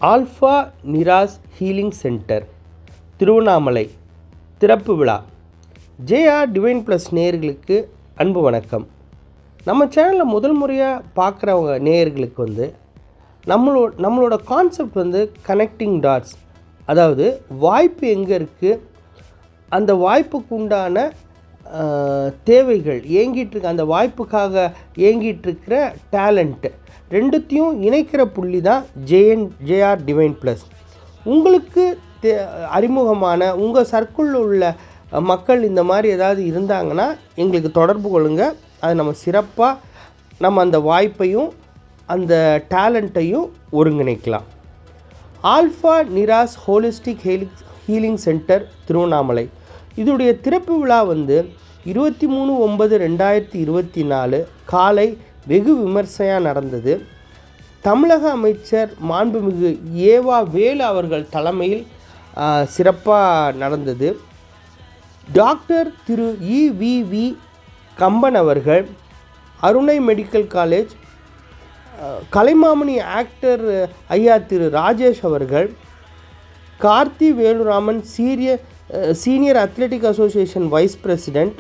Alpha நிராஸ் healing centre Tiruvannamalai திறப்பு விழா. JR divine plus நேயர்களுக்கு அன்பு வணக்கம். நம்ம சேனலில் முதல் முறையாக பார்க்குறவங்க நேயர்களுக்கு நம்மளோட கான்செப்ட் கனெக்டிங் டாட்ஸ். அதாவது வாய்ப்பு எங்கே இருக்குது, அந்த வாய்ப்புக்கு உண்டான தேவைகள், அந்த வாய்ப்புக்காக ஏங்கிட்டுருக்கிற டேலண்ட்டு ரெண்டுத்தையும் இணைக்கிற புள்ளி தான் ஜேஆர் டிவைன் ப்ளஸ். உங்களுக்கு அறிமுகமான உங்கள் சர்க்கிளில் உள்ள மக்கள் இந்த மாதிரி ஏதாவது இருந்தாங்கன்னா எங்களுக்கு தொடர்பு கொள்ளுங்கள். அதை நம்ம சிறப்பாக அந்த வாய்ப்பையும் அந்த டேலண்ட்டையும் ஒருங்கிணைக்கலாம். Alpha Niras holistic healing centre Tiruvannamalai, இதோடைய திறப்பு விழா 23/9/2024 காலை வெகு விமர்சையாக நடந்தது. தமிழக அமைச்சர் மாண்புமிகு ஏவா வேலு அவர்கள் தலைமையில் சிறப்பாக நடந்தது. டாக்டர் திரு இவிவி கம்பன் அவர்கள், அருணை மெடிக்கல் காலேஜ், கலைமாமணி ஆக்டர் ஐயா திரு ராஜேஷ் அவர்கள், Karthi Veluraman senior athletic association vice president,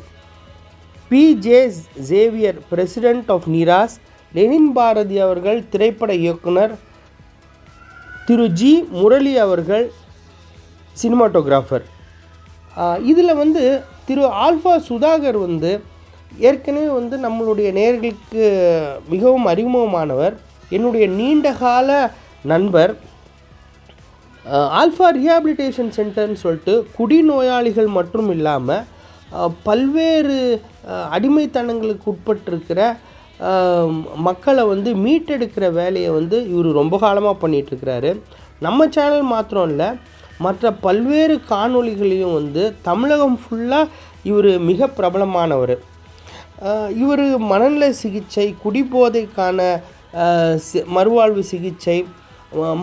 PJ Xavier president of Niras, Lenin Bharathi அவர்கள் திரைப்பட இயக்குனர், திரு ஜி முரளி அவர்கள் சினிமாட்டோகிராஃபர். இதில் திரு ஆல்ஃபா சுதாகர் ஏற்கனவே நம்மளுடைய நேயர்களுக்கு மிகவும் அறிமுகமானவர், என்னுடைய நீண்டகால நண்பர். ஆல்ஃபா ரிஹாபிலிட்டேஷன் சென்டர்னு சொல்லிட்டு குடிநோயாளிகள் மற்றும் இல்லாமல் பல்வேறு அடிமைத்தனங்களுக்கு உட்பட்டிருக்கிற மக்களை மீட்டெடுக்கிற வேலையை இவர் ரொம்ப காலமாக பண்ணிகிட்ருக்கிறாரு. நம்ம சேனல் மாத்திரம் இல்லை, மற்ற பல்வேறு காணொளிகளையும் தமிழகம் ஃபுல்லாக இவர் மிக பிரபலமானவர். இவர் மனநல சிகிச்சை, குடிபோதைக்கான மறுவாழ்வு சிகிச்சை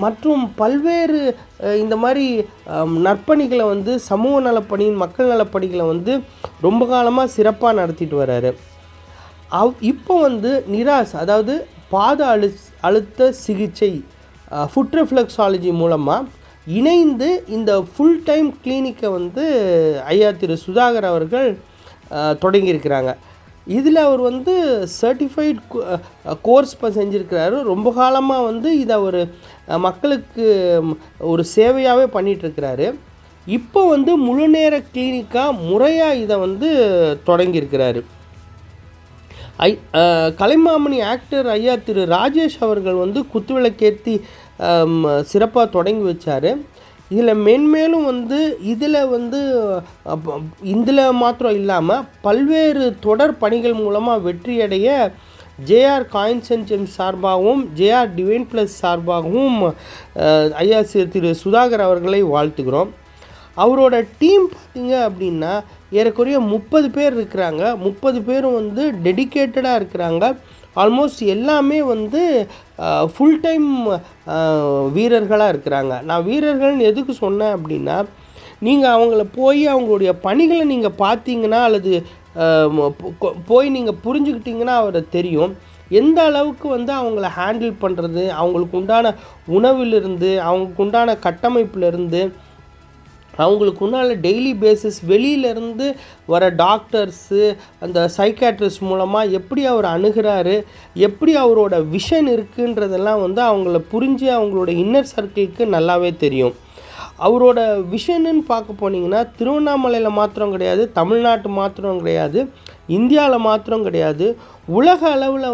மற்றும் பல்வேறு இந்த மாதிரி நற்பணிகளை சமூக நலப்பணியின் மக்கள் நலப்பணிகளை ரொம்ப காலமாக சிறப்பாக நடத்திட்டு வர்றாரு. இப்போ நிராஸ், அதாவது பாத அழுத்த சிகிச்சை, ஃபுட் ரிஃப்ளெக்ஸாலஜி மூலமாக இணைந்து இந்த ஃபுல் டைம் கிளினிக்கை ஐயா திரு சுதாகர் அவர்கள் தொடங்கியிருக்கிறாங்க. இதில் அவர் சர்டிஃபைட் கோர்ஸ் இப்போ செஞ்சுருக்கிறாரு. ரொம்ப காலமாக இதை அவர் மக்களுக்கு ஒரு சேவையாகவே பண்ணிகிட்ருக்கிறாரு. இப்போ முழு நேர கிளினிக்காக முறையாக இதை தொடங்கியிருக்கிறாரு. கலைமாமணி ஆக்டர் ஐயா திரு ராஜேஷ் அவர்கள் குத்துவிளக்கேற்றி சிறப்பாக தொடங்கி வச்சார். இதில் மென்மேலும் இதில் மாத்திரம் இல்லாமல் பல்வேறு தொடர் பணிகள் மூலமாக வெற்றியடைய ஜேஆர் காயின்ஸ் அண்ட் ஜெம்ஸ் சார்பாகவும் ஜேஆர் டிவைன் ப்ளஸ் சார்பாகவும் ஐயா திரு சுதாகர் அவர்களை வாழ்த்துக்கிறோம். அவரோட டீம் பார்த்திங்க அப்படின்னா ஏறக்குறைய 30 பேர் இருக்கிறாங்க. 30 பேரும் டெடிக்கேட்டடாக இருக்கிறாங்க. ஆல்மோஸ்ட் எல்லாமே ஃபுல் டைம் வீரர்களாக இருக்கிறாங்க. நான் வீரர்கள்னு எதுக்கு சொன்னேன் அப்படின்னா, நீங்கள் அவங்கள போய் அவங்களுடைய பணிகளை நீங்கள் பார்த்தீங்கன்னா அல்லது போய் நீங்கள் புரிஞ்சுக்கிட்டிங்கன்னா அவரை தெரியும் எந்த அளவுக்கு அவங்கள ஹேண்டில் பண்ணுறது, அவங்களுக்கு உண்டான உணவிலிருந்து, அவங்களுக்கு உண்டான கட்டமைப்பிலிருந்து, அவங்களுக்கு உண்டான டெய்லி பேசிஸ் வெளியிலேருந்து வர டாக்டர்ஸு, அந்த சைக்காட்ரிஸ்ட் மூலமாக எப்படி அவர் அணுகிறாரு, எப்படி அவரோட விஷன் இருக்குன்றதெல்லாம் அவங்கள புரிஞ்சு அவங்களோட இன்னர் சர்க்கிளுக்கு நல்லாவே தெரியும். அவரோட விஷன்னு பார்க்க போனீங்கன்னா திருவண்ணாமலையில் மாத்திரம் கிடையாது, தமிழ்நாட்டு மாத்திரம் கிடையாது, இந்தியாவில் மாத்திரம் கிடையாது, உலக அளவில்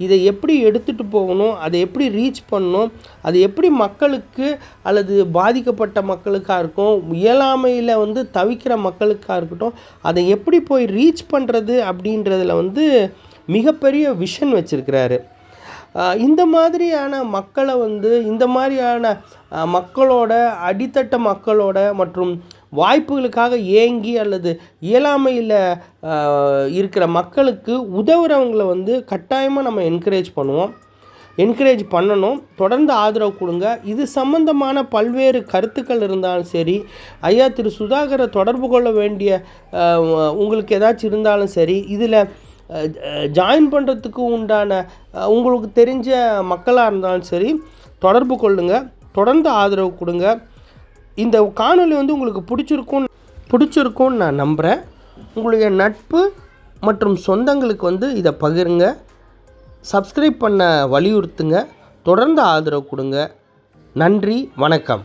இதை எப்படி எடுத்துகிட்டு போகணும், அதை எப்படி ரீச் பண்ணணும், அது எப்படி மக்களுக்கு அல்லது பாதிக்கப்பட்ட மக்களுக்காக இருக்கும், இயலாமையில் தவிக்கிற மக்களுக்காக இருக்கட்டும், அதை எப்படி போய் ரீச் பண்ணுறது அப்படின்றதில் மிகப்பெரிய விஷன் வச்சுருக்கிறாரு. இந்த மாதிரியான மக்களை இந்த மாதிரியான மக்களோட, அடித்தட்ட மக்களோட மற்றும் வாய்ப்புகளுக்காக ஏங்கி அல்லது இயலாமையில் இருக்கிற மக்களுக்கு உதவுறவங்களை கட்டாயமாக நம்ம என்கரேஜ் பண்ணணும். தொடர்ந்து ஆதரவு கொடுங்க. இது சம்பந்தமான பல்வேறு கருத்துக்கள் இருந்தாலும் சரி, ஐயா திரு சுதாகரை தொடர்பு கொள்ள வேண்டிய உங்களுக்கு ஏதாச்சும் இருந்தாலும் சரி, இதில் ஜாயின் பண்ணுறதுக்கு உண்டான உங்களுக்கு தெரிஞ்ச மக்களாக இருந்தாலும் சரி தொடர்பு கொள்ளுங்கள். தொடர்ந்து ஆதரவு கொடுங்க. இந்த காணொளி வந்து உங்களுக்கு பிடிச்சிருக்கும்னு நான் நம்புகிறேன். உங்களுடைய நட்பு மற்றும் சொந்தங்களுக்கு வந்து இதை பகிருங்க. சப்ஸ்கிரைப் பண்ண வலியுறுத்துங்க. தொடர்ந்து ஆதரவு கொடுங்க. நன்றி, வணக்கம்.